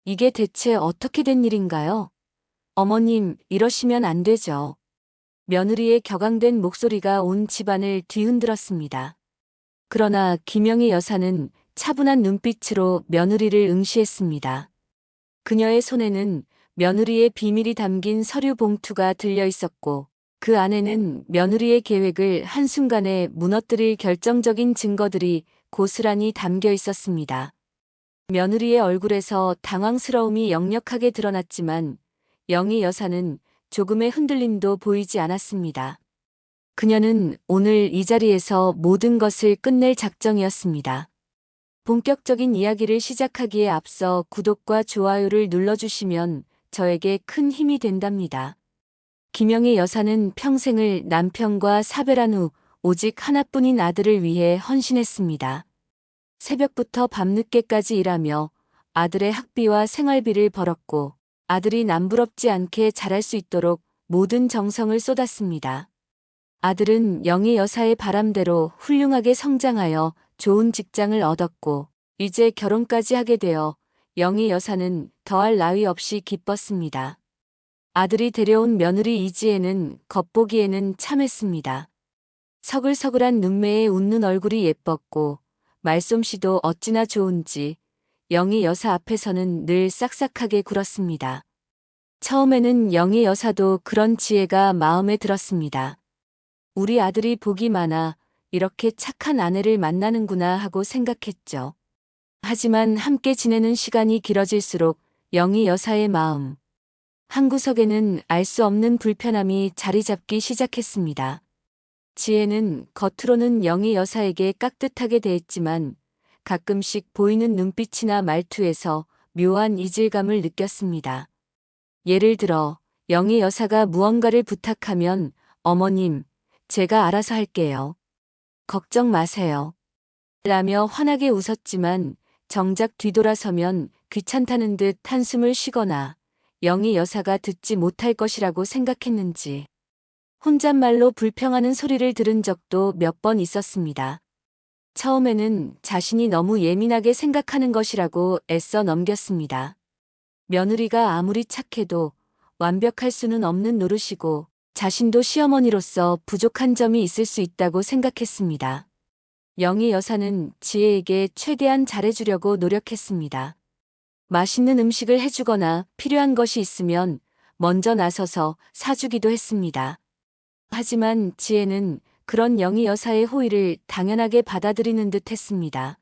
이게 대체 어떻게 된 일인가요? 어머님, 이러시면 안 되죠. 며느리의 격앙된 목소리가 온 집안을 뒤흔들었습니다. 그러나 김영희 여사는 차분한 눈빛으로 며느리를 응시했습니다. 그녀의 손에는 며느리의 비밀이 담긴 서류 봉투가 들려 있었고 그 안에는 며느리의 계획을 한순간에 무너뜨릴 결정적인 증거들이 고스란히 담겨 있었습니다. 며느리의 얼굴에서 당황스러움이 역력하게 드러났지만 영희 여사는 조금의 흔들림도 보이지 않았습니다. 그녀는 오늘 이 자리에서 모든 것을 끝낼 작정이었습니다. 본격적인 이야기를 시작하기에 앞서 구독과 좋아요를 눌러주시면 저에게 큰 힘이 된답니다. 김영희 여사는 평생을 남편과 사별한 후 오직 하나뿐인 아들을 위해 헌신했습니다. 새벽부터 밤늦게까지 일하며 아들의 학비와 생활비를 벌었고 아들이 남부럽지 않게 자랄 수 있도록 모든 정성을 쏟았습니다. 아들은 영희 여사의 바람대로 훌륭하게 성장하여 좋은 직장을 얻었고 이제 결혼까지 하게 되어 영희 여사는 더할 나위 없이 기뻤습니다. 아들이 데려온 며느리 이지혜는 겉보기에는 참했습니다. 서글서글한 눈매에 웃는 얼굴이 예뻤고 말솜씨도 어찌나 좋은지 영희 여사 앞에서는 늘 싹싹하게 굴었습니다. 처음에는 영희 여사도 그런 지혜가 마음에 들었습니다. 우리 아들이 복이 많아 이렇게 착한 아내를 만나는구나 하고 생각했죠. 하지만 함께 지내는 시간이 길어질수록 영희 여사의 마음 한구석에는 알 수 없는 불편함이 자리 잡기 시작했습니다. 지혜는 겉으로는 영희 여사에게 깍듯하게 대했지만 가끔씩 보이는 눈빛이나 말투에서 묘한 이질감을 느꼈습니다. 예를 들어 영희 여사가 무언가를 부탁하면 어머님, 제가 알아서 할게요. 걱정 마세요. 라며 환하게 웃었지만 정작 뒤돌아서면 귀찮다는 듯 한숨을 쉬거나 영희 여사가 듣지 못할 것이라고 생각했는지 혼잣말로 불평하는 소리를 들은 적도 몇 번 있었습니다. 처음에는 자신이 너무 예민하게 생각하는 것이라고 애써 넘겼습니다. 며느리가 아무리 착해도 완벽할 수는 없는 노릇이고 자신도 시어머니로서 부족한 점이 있을 수 있다고 생각했습니다. 영희 여사는 지혜에게 최대한 잘해주려고 노력했습니다. 맛있는 음식을 해주거나 필요한 것이 있으면 먼저 나서서 사주기도 했습니다. 하지만 지혜는 그런 영희 여사의 호의를 당연하게 받아들이는 듯 했습니다.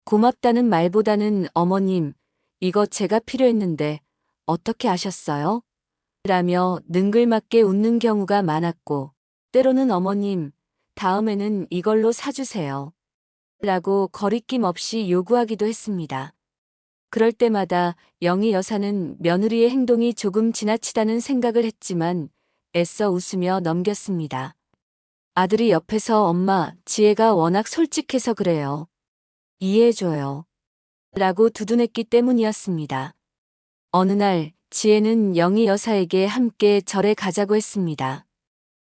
고맙다는 말보다는 어머님, 이거 제가 필요했는데 어떻게 아셨어요? 라며 능글맞게 웃는 경우가 많았고 때로는 어머님, 다음에는 이걸로 사주세요. 라고 거리낌 없이 요구하기도 했습니다. 그럴 때마다 영희 여사는 며느리의 행동이 조금 지나치다는 생각을 했지만 애써 웃으며 넘겼습니다. 아들이 옆에서 엄마, 지혜가 워낙 솔직해서 그래요. 이해해줘요. 라고 두둔했기 때문이었습니다. 어느 날 지혜는 영희 여사에게 함께 절에 가자고 했습니다.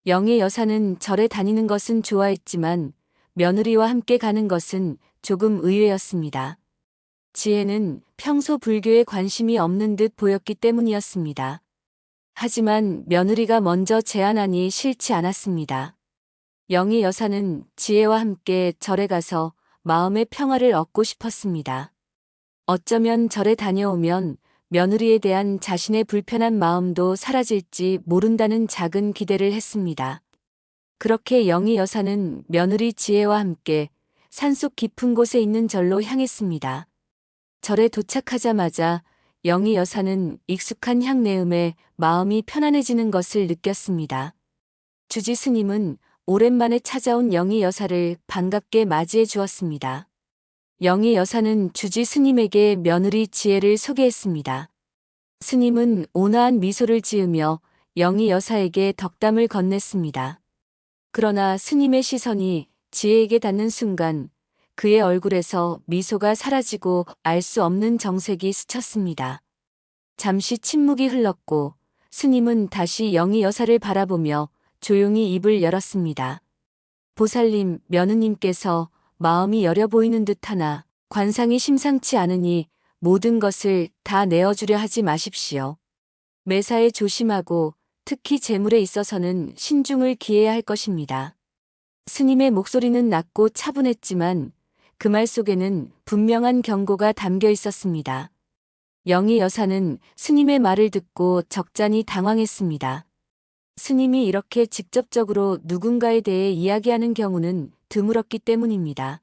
영희 여사는 절에 다니는 것은 좋아했지만 며느리와 함께 가는 것은 조금 의외였습니다. 지혜는 평소 불교에 관심이 없는 듯 보였기 때문이었습니다. 하지만 며느리가 먼저 제안하니 싫지 않았습니다. 영희 여사는 지혜와 함께 절에 가서 마음의 평화를 얻고 싶었습니다. 어쩌면 절에 다녀오면 며느리에 대한 자신의 불편한 마음도 사라질지 모른다는 작은 기대를 했습니다. 그렇게 영희 여사는 며느리 지혜와 함께 산속 깊은 곳에 있는 절로 향했습니다. 절에 도착하자마자 영희 여사는 익숙한 향내음에 마음이 편안해지는 것을 느꼈습니다. 주지 스님은 오랜만에 찾아온 영희 여사를 반갑게 맞이해 주었습니다. 영희 여사는 주지 스님에게 며느리 지혜를 소개했습니다. 스님은 온화한 미소를 지으며 영희 여사에게 덕담을 건넸습니다. 그러나 스님의 시선이 지혜에게 닿는 순간 그의 얼굴에서 미소가 사라지고 알 수 없는 정색이 스쳤습니다. 잠시 침묵이 흘렀고 스님은 다시 영희 여사를 바라보며 조용히 입을 열었습니다. 보살님, 며느님께서 마음이 여려 보이는 듯하나 관상이 심상치 않으니 모든 것을 다 내어주려 하지 마십시오. 매사에 조심하고 특히 재물에 있어서는 신중을 기해야 할 것입니다. 스님의 목소리는 낮고 차분했지만 그 말 속에는 분명한 경고가 담겨 있었습니다. 영희 여사는 스님의 말을 듣고 적잖이 당황했습니다. 스님이 이렇게 직접적으로 누군가에 대해 이야기하는 경우는 드물었기 때문입니다.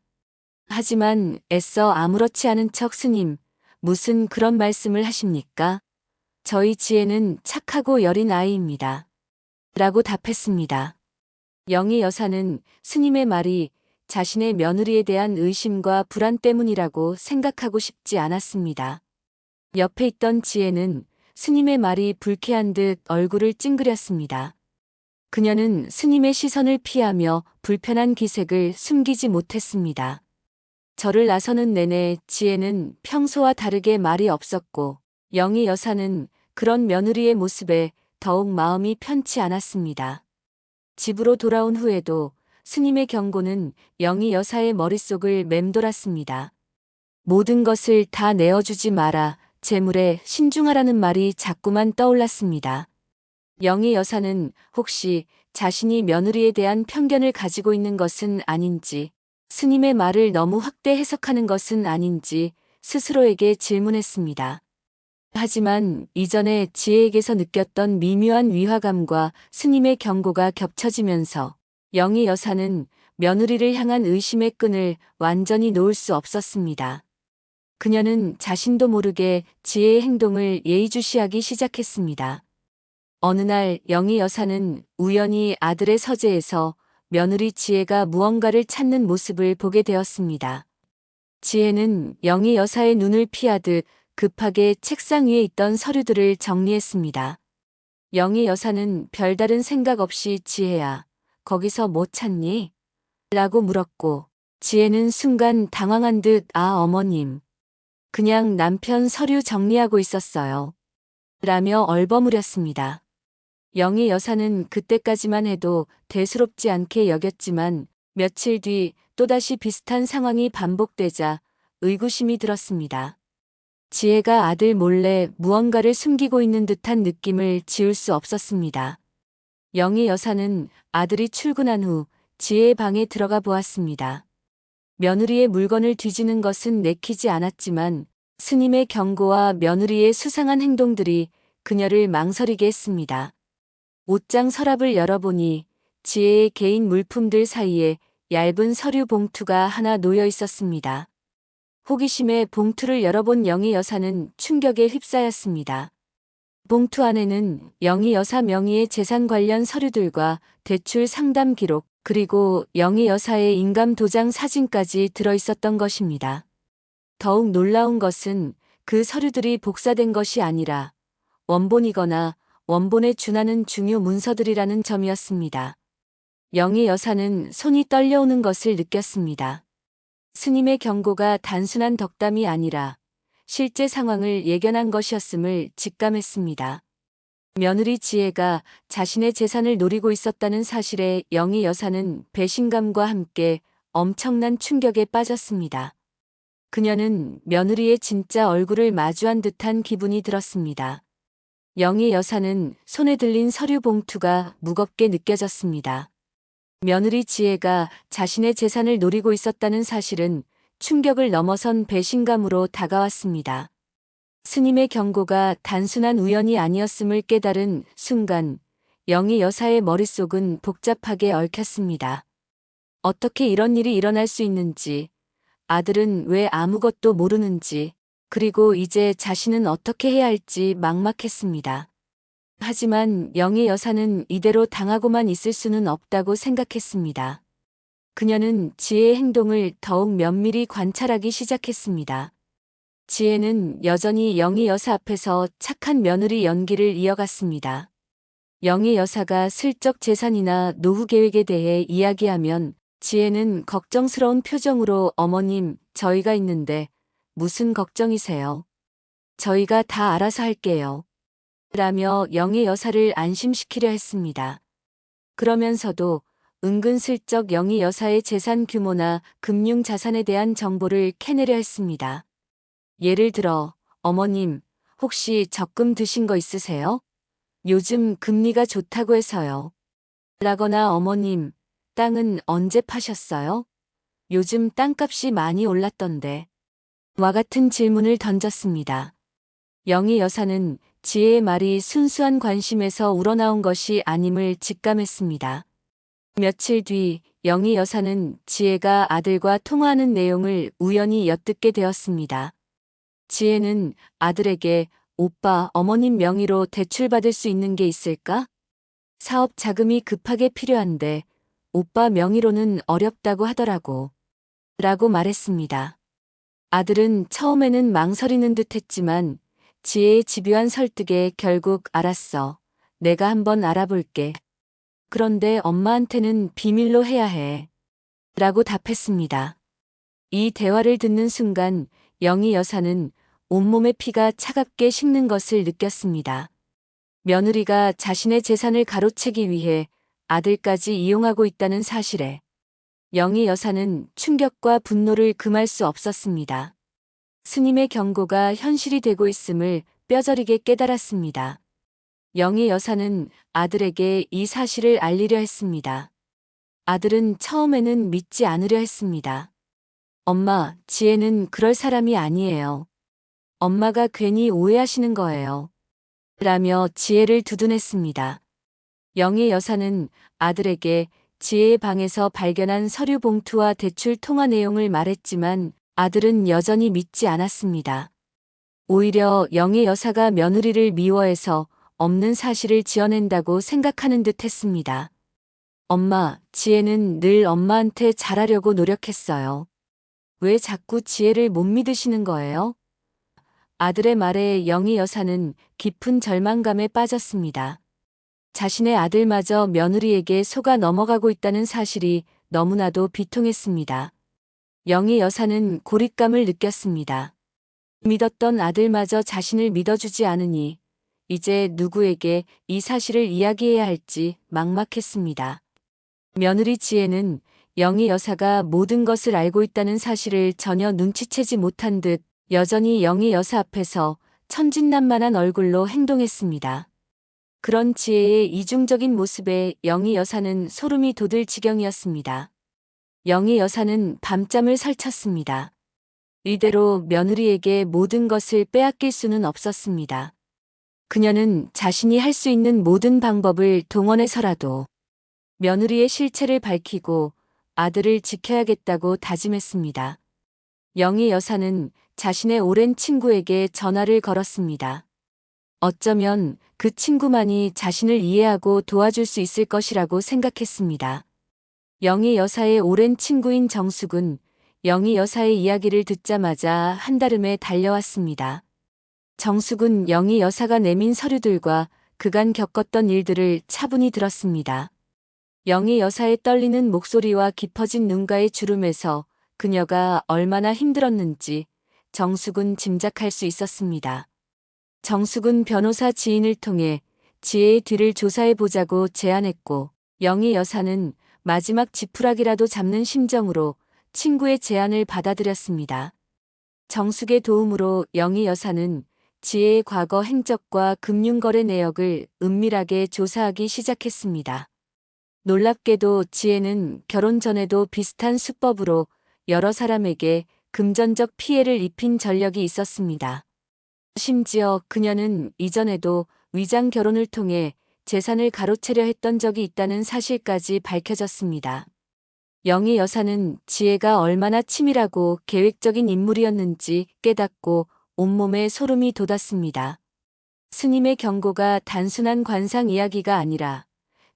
하지만 애써 아무렇지 않은 척 스님, 무슨 그런 말씀을 하십니까? 저희 지혜는 착하고 여린 아이입니다. 라고 답했습니다. 영희 여사는 스님의 말이 자신의 며느리에 대한 의심과 불안 때문이라고 생각하고 싶지 않았습니다. 옆에 있던 지혜는 스님의 말이 불쾌한 듯 얼굴을 찡그렸습니다. 그녀는 스님의 시선을 피하며 불편한 기색을 숨기지 못했습니다. 절을 나서는 내내 지혜는 평소와 다르게 말이 없었고 영희 여사는 그런 며느리의 모습에 더욱 마음이 편치 않았습니다. 집으로 돌아온 후에도 스님의 경고는 영희 여사의 머릿속을 맴돌았습니다. 모든 것을 다 내어주지 마라, 재물에 신중하라는 말이 자꾸만 떠올랐습니다. 영희 여사는 혹시 자신이 며느리에 대한 편견을 가지고 있는 것은 아닌지, 스님의 말을 너무 확대 해석하는 것은 아닌지 스스로에게 질문했습니다. 하지만 이전에 지혜에게서 느꼈던 미묘한 위화감과 스님의 경고가 겹쳐지면서 영희 여사는 며느리를 향한 의심의 끈을 완전히 놓을 수 없었습니다. 그녀는 자신도 모르게 지혜의 행동을 예의주시하기 시작했습니다. 어느 날 영희 여사는 우연히 아들의 서재에서 며느리 지혜가 무언가를 찾는 모습을 보게 되었습니다. 지혜는 영희 여사의 눈을 피하듯 급하게 책상 위에 있던 서류들을 정리했습니다. 영희 여사는 별다른 생각 없이 지혜야, 거기서 뭐 찾니? 라고 물었고 지혜는 순간 당황한 듯 어머님. 그냥 남편 서류 정리하고 있었어요. 라며 얼버무렸습니다. 영희 여사는 그때까지만 해도 대수롭지 않게 여겼지만 며칠 뒤 또다시 비슷한 상황이 반복되자 의구심이 들었습니다. 지혜가 아들 몰래 무언가를 숨기고 있는 듯한 느낌을 지울 수 없었습니다. 영희 여사는 아들이 출근한 후 지혜의 방에 들어가 보았습니다. 며느리의 물건을 뒤지는 것은 내키지 않았지만 스님의 경고와 며느리의 수상한 행동들이 그녀를 망설이게 했습니다. 옷장 서랍을 열어보니 지혜의 개인 물품들 사이에 얇은 서류 봉투가 하나 놓여 있었습니다. 호기심에 봉투를 열어본 영희 여사는 충격에 휩싸였습니다. 봉투 안에는 영희 여사 명의의 재산 관련 서류들과 대출 상담 기록, 그리고 영희 여사의 인감 도장 사진까지 들어있었던 것입니다. 더욱 놀라운 것은 그 서류들이 복사된 것이 아니라 원본이거나 원본에 준하는 중요 문서들이라는 점이었습니다. 영희 여사는 손이 떨려오는 것을 느꼈습니다. 스님의 경고가 단순한 덕담이 아니라 실제 상황을 예견한 것이었음을 직감했습니다. 며느리 지혜가 자신의 재산을 노리고 있었다는 사실에 영희 여사는 배신감과 함께 엄청난 충격에 빠졌습니다. 그녀는 며느리의 진짜 얼굴을 마주한 듯한 기분이 들었습니다. 영희 여사는 손에 들린 서류 봉투가 무겁게 느껴졌습니다. 며느리 지혜가 자신의 재산을 노리고 있었다는 사실은 충격을 넘어선 배신감으로 다가왔습니다. 스님의 경고가 단순한 우연이 아니었음을 깨달은 순간 영희 여사의 머릿속은 복잡하게 얽혔습니다. 어떻게 이런 일이 일어날 수 있는지, 아들은 왜 아무것도 모르는지, 그리고 이제 자신은 어떻게 해야 할지 막막했습니다. 하지만 영희 여사는 이대로 당하고만 있을 수는 없다고 생각했습니다. 그녀는 지혜의 행동을 더욱 면밀히 관찰하기 시작했습니다. 지혜는 여전히 영희 여사 앞에서 착한 며느리 연기를 이어갔습니다. 영희 여사가 슬쩍 재산이나 노후 계획에 대해 이야기하면 지혜는 걱정스러운 표정으로 어머님, 저희가 있는데 무슨 걱정이세요? 저희가 다 알아서 할게요. 라며 영희 여사를 안심시키려 했습니다. 그러면서도 은근슬쩍 영희 여사의 재산 규모나 금융 자산에 대한 정보를 캐내려 했습니다. 예를 들어, 어머님, 혹시 적금 드신 거 있으세요? 요즘 금리가 좋다고 해서요. 라거나 어머님, 땅은 언제 파셨어요? 요즘 땅값이 많이 올랐던데. 와 같은 질문을 던졌습니다. 영희 여사는 지혜의 말이 순수한 관심에서 우러나온 것이 아님을 직감했습니다. 며칠 뒤 영희 여사는 지혜가 아들과 통화하는 내용을 우연히 엿듣게 되었습니다. 지혜는 아들에게 오빠, 어머님 명의로 대출받을 수 있는 게 있을까? 사업 자금이 급하게 필요한데 오빠 명의로는 어렵다고 하더라고. 라고 말했습니다. 아들은 처음에는 망설이는 듯 했지만 지혜의 집요한 설득에 결국 알았어. 내가 한번 알아볼게. 그런데 엄마한테는 비밀로 해야 해. 라고 답했습니다. 이 대화를 듣는 순간 영희 여사는 온몸의 피가 차갑게 식는 것을 느꼈습니다. 며느리가 자신의 재산을 가로채기 위해 아들까지 이용하고 있다는 사실에 영희 여사는 충격과 분노를 금할 수 없었습니다. 스님의 경고가 현실이 되고 있음을 뼈저리게 깨달았습니다. 영희 여사는 아들에게 이 사실을 알리려 했습니다. 아들은 처음에는 믿지 않으려 했습니다. 엄마, 지혜는 그럴 사람이 아니에요. 엄마가 괜히 오해하시는 거예요. 라며 지혜를 두둔했습니다. 영희 여사는 아들에게 지혜의 방에서 발견한 서류 봉투와 대출 통화 내용을 말했지만 아들은 여전히 믿지 않았습니다. 오히려 영희 여사가 며느리를 미워해서 없는 사실을 지어낸다고 생각하는 듯 했습니다. 엄마, 지혜는 늘 엄마한테 잘하려고 노력했어요. 왜 자꾸 지혜를 못 믿으시는 거예요? 아들의 말에 영희 여사는 깊은 절망감에 빠졌습니다. 자신의 아들마저 며느리에게 속아 넘어가고 있다는 사실이 너무나도 비통했습니다. 영희 여사는 고립감을 느꼈습니다. 믿었던 아들마저 자신을 믿어주지 않으니 이제 누구에게 이 사실을 이야기해야 할지 막막했습니다. 며느리 지혜는 영희 여사가 모든 것을 알고 있다는 사실을 전혀 눈치채지 못한 듯 여전히 영희 여사 앞에서 천진난만한 얼굴로 행동했습니다. 그런 지혜의 이중적인 모습에 영희 여사는 소름이 돋을 지경이었습니다. 영희 여사는 밤잠을 설쳤습니다. 이대로 며느리에게 모든 것을 빼앗길 수는 없었습니다. 그녀는 자신이 할 수 있는 모든 방법을 동원해서라도 며느리의 실체를 밝히고 아들을 지켜야겠다고 다짐했습니다. 영희 여사는 자신의 오랜 친구에게 전화를 걸었습니다. 어쩌면 그 친구만이 자신을 이해하고 도와줄 수 있을 것이라고 생각했습니다. 영희 여사의 오랜 친구인 정숙은 영희 여사의 이야기를 듣자마자 한달음에 달려왔습니다. 정숙은 영희 여사가 내민 서류들과 그간 겪었던 일들을 차분히 들었습니다. 영희 여사의 떨리는 목소리와 깊어진 눈가의 주름에서 그녀가 얼마나 힘들었는지 정숙은 짐작할 수 있었습니다. 정숙은 변호사 지인을 통해 지혜의 뒤를 조사해보자고 제안했고 영희 여사는 마지막 지푸라기라도 잡는 심정으로 친구의 제안을 받아들였습니다. 정숙의 도움으로 영희 여사는 지혜의 과거 행적과 금융거래 내역을 은밀하게 조사하기 시작했습니다. 놀랍게도 지혜는 결혼 전에도 비슷한 수법으로 여러 사람에게 금전적 피해를 입힌 전력이 있었습니다. 심지어 그녀는 이전에도 위장 결혼을 통해 재산을 가로채려 했던 적이 있다는 사실까지 밝혀졌습니다. 영희 여사는 지혜가 얼마나 치밀하고 계획적인 인물이었는지 깨닫고 온몸에 소름이 돋았습니다. 스님의 경고가 단순한 관상 이야기가 아니라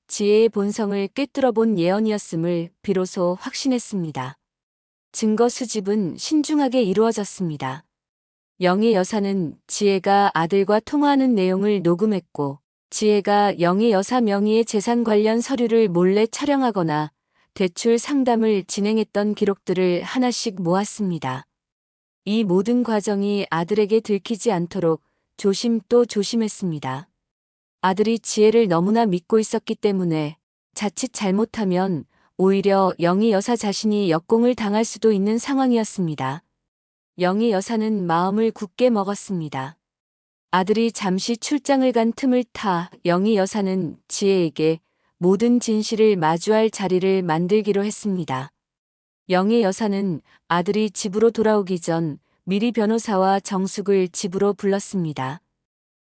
지혜의 본성을 꿰뚫어 본 예언이었음을 비로소 확신했습니다. 증거 수집은 신중하게 이루어졌습니다. 영희 여사는 지혜가 아들과 통화하는 내용을 녹음했고 지혜가 영희 여사 명의의 재산 관련 서류를 몰래 촬영하거나 대출 상담을 진행했던 기록들을 하나씩 모았습니다. 이 모든 과정이 아들에게 들키지 않도록 조심 또 조심했습니다. 아들이 지혜를 너무나 믿고 있었기 때문에 자칫 잘못하면 오히려 영희 여사 자신이 역공을 당할 수도 있는 상황이었습니다. 영희 여사는 마음을 굳게 먹었습니다. 아들이 잠시 출장을 간 틈을 타 영희 여사는 지혜에게 모든 진실을 마주할 자리를 만들기로 했습니다. 영희 여사는 아들이 집으로 돌아오기 전 미리 변호사와 정숙을 집으로 불렀습니다.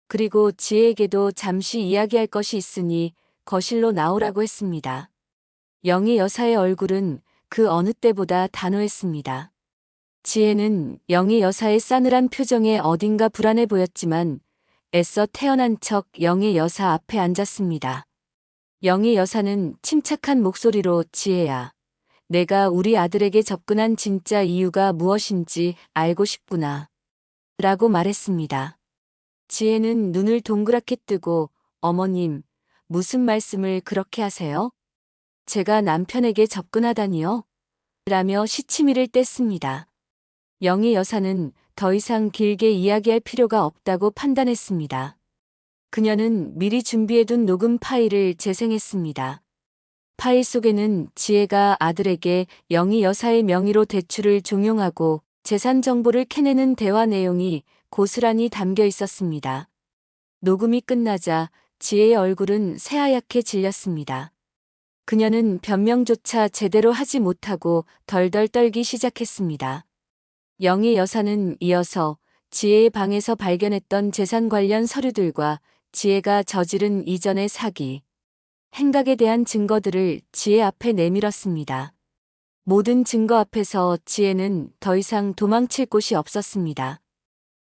그리고 지혜에게도 잠시 이야기할 것이 있으니 거실로 나오라고 했습니다. 영희 여사의 얼굴은 그 어느 때보다 단호했습니다. 지혜는 영희 여사의 싸늘한 표정에 어딘가 불안해 보였지만 애써 태어난 척 영희 여사 앞에 앉았습니다. 영희 여사는 침착한 목소리로 지혜야, 내가 우리 아들에게 접근한 진짜 이유가 무엇인지 알고 싶구나. 라고 말했습니다. 지혜는 눈을 동그랗게 뜨고 어머님, 무슨 말씀을 그렇게 하세요? 제가 남편에게 접근하다니요? 라며 시치미를 뗐습니다. 영희 여사는 더 이상 길게 이야기할 필요가 없다고 판단했습니다. 그녀는 미리 준비해둔 녹음 파일을 재생했습니다. 파일 속에는 지혜가 아들에게 영희 여사의 명의로 대출을 종용하고 재산 정보를 캐내는 대화 내용이 고스란히 담겨 있었습니다. 녹음이 끝나자 지혜의 얼굴은 새하얗게 질렸습니다. 그녀는 변명조차 제대로 하지 못하고 덜덜 떨기 시작했습니다. 영희 여사는 이어서 지혜의 방에서 발견했던 재산 관련 서류들과 지혜가 저지른 이전의 사기, 행각에 대한 증거들을 지혜 앞에 내밀었습니다. 모든 증거 앞에서 지혜는 더 이상 도망칠 곳이 없었습니다.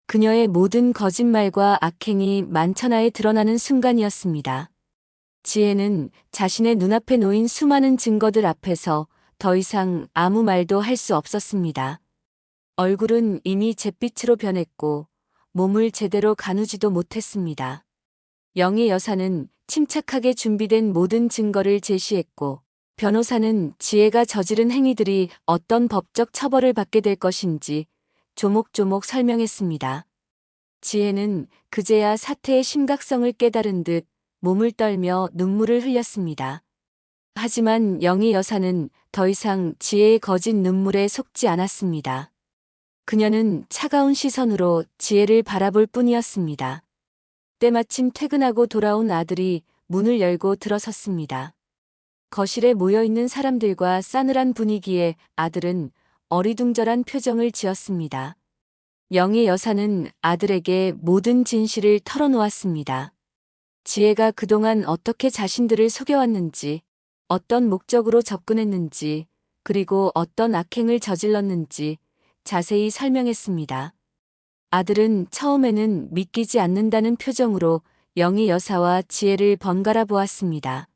그녀의 모든 거짓말과 악행이 만천하에 드러나는 순간이었습니다. 지혜는 자신의 눈앞에 놓인 수많은 증거들 앞에서 더 이상 아무 말도 할 수 없었습니다. 얼굴은 이미 잿빛으로 변했고 몸을 제대로 가누지도 못했습니다. 영희 여사는 침착하게 준비된 모든 증거를 제시했고 변호사는 지혜가 저지른 행위들이 어떤 법적 처벌을 받게 될 것인지 조목조목 설명했습니다. 지혜는 그제야 사태의 심각성을 깨달은 듯 몸을 떨며 눈물을 흘렸습니다. 하지만 영희 여사는 더 이상 지혜의 거짓 눈물에 속지 않았습니다. 그녀는 차가운 시선으로 지혜를 바라볼 뿐이었습니다. 때마침 퇴근하고 돌아온 아들이 문을 열고 들어섰습니다. 거실에 모여있는 사람들과 싸늘한 분위기에 아들은 어리둥절한 표정을 지었습니다. 영희 여사는 아들에게 모든 진실을 털어놓았습니다. 지혜가 그동안 어떻게 자신들을 속여왔는지, 어떤 목적으로 접근했는지, 그리고 어떤 악행을 저질렀는지 자세히 설명했습니다. 아들은 처음에는 믿기지 않는다는 표정으로 영희 여사와 지혜를 번갈아 보았습니다.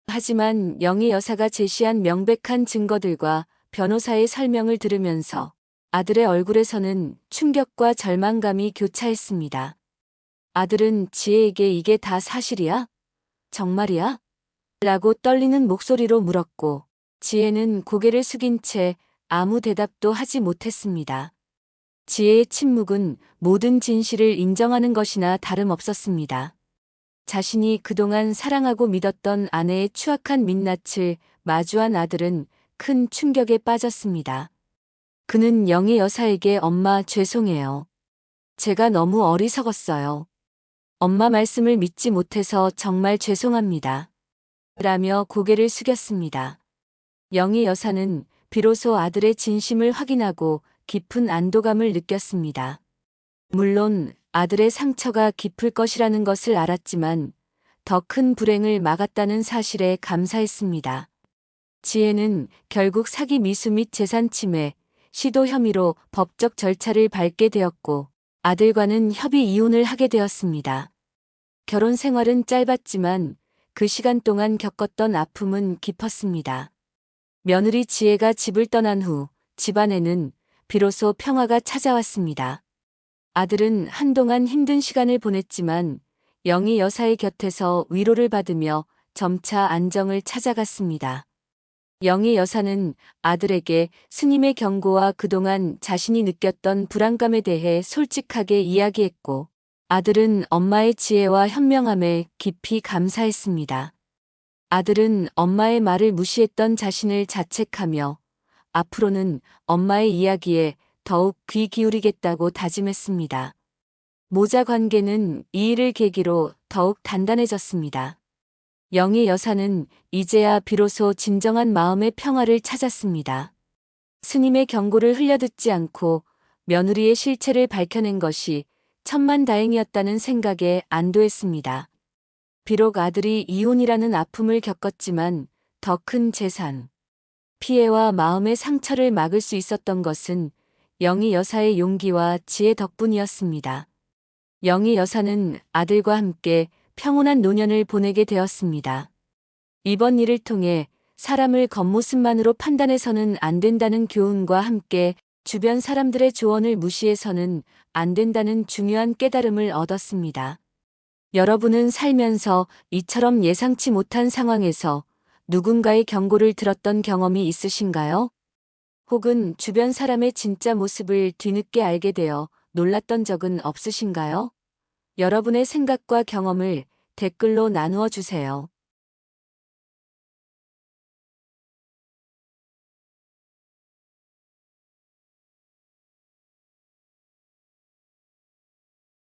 하지만 영희 여사가 제시한 명백한 증거들과 변호사의 설명을 들으면서 아들의 얼굴에서는 충격과 절망감이 교차했습니다. 아들은 지혜에게 이게 다 사실이야? 정말이야? 라고 떨리는 목소리로 물었고 지혜는 고개를 숙인 채 아무 대답도 하지 못했습니다. 지혜의 침묵은 모든 진실을 인정하는 것이나 다름없었습니다. 자신이 그동안 사랑하고 믿었던 아내의 추악한 민낯을 마주한 아들은 큰 충격에 빠졌습니다. 그는 영희 여사에게 엄마 죄송해요. 제가 너무 어리석었어요. 엄마 말씀을 믿지 못해서 정말 죄송합니다. 라며 고개를 숙였습니다. 영희 여사는 비로소 아들의 진심을 확인하고 깊은 안도감을 느꼈습니다. 물론 아들의 상처가 깊을 것이라는 것을 알았지만 더 큰 불행을 막았다는 사실에 감사했습니다. 지혜는 결국 사기 미수 및 재산 침해, 시도 혐의로 법적 절차를 밟게 되었고 아들과는 협의 이혼을 하게 되었습니다. 결혼 생활은 짧았지만 그 시간 동안 겪었던 아픔은 깊었습니다. 며느리 지혜가 집을 떠난 후 집안에는 비로소 평화가 찾아왔습니다. 아들은 한동안 힘든 시간을 보냈지만 영희 여사의 곁에서 위로를 받으며 점차 안정을 찾아갔습니다. 영희 여사는 아들에게 스님의 경고와 그동안 자신이 느꼈던 불안감에 대해 솔직하게 이야기했고 아들은 엄마의 지혜와 현명함에 깊이 감사했습니다. 아들은 엄마의 말을 무시했던 자신을 자책하며 앞으로는 엄마의 이야기에 더욱 귀 기울이겠다고 다짐했습니다. 모자 관계는 이 일을 계기로 더욱 단단해졌습니다. 영희 여사는 이제야 비로소 진정한 마음의 평화를 찾았습니다. 스님의 경고를 흘려듣지 않고 며느리의 실체를 밝혀낸 것이 천만다행이었다는 생각에 안도했습니다. 비록 아들이 이혼이라는 아픔을 겪었지만 더 큰 재산, 피해와 마음의 상처를 막을 수 있었던 것은 영희 여사의 용기와 지혜 덕분이었습니다. 영희 여사는 아들과 함께 평온한 노년을 보내게 되었습니다. 이번 일을 통해 사람을 겉모습만으로 판단해서는 안 된다는 교훈과 함께 주변 사람들의 조언을 무시해서는 안 된다는 중요한 깨달음을 얻었습니다. 여러분은 살면서 이처럼 예상치 못한 상황에서 누군가의 경고를 들었던 경험이 있으신가요? 혹은 주변 사람의 진짜 모습을 뒤늦게 알게 되어 놀랐던 적은 없으신가요? 여러분의 생각과 경험을 댓글로 나누어 주세요.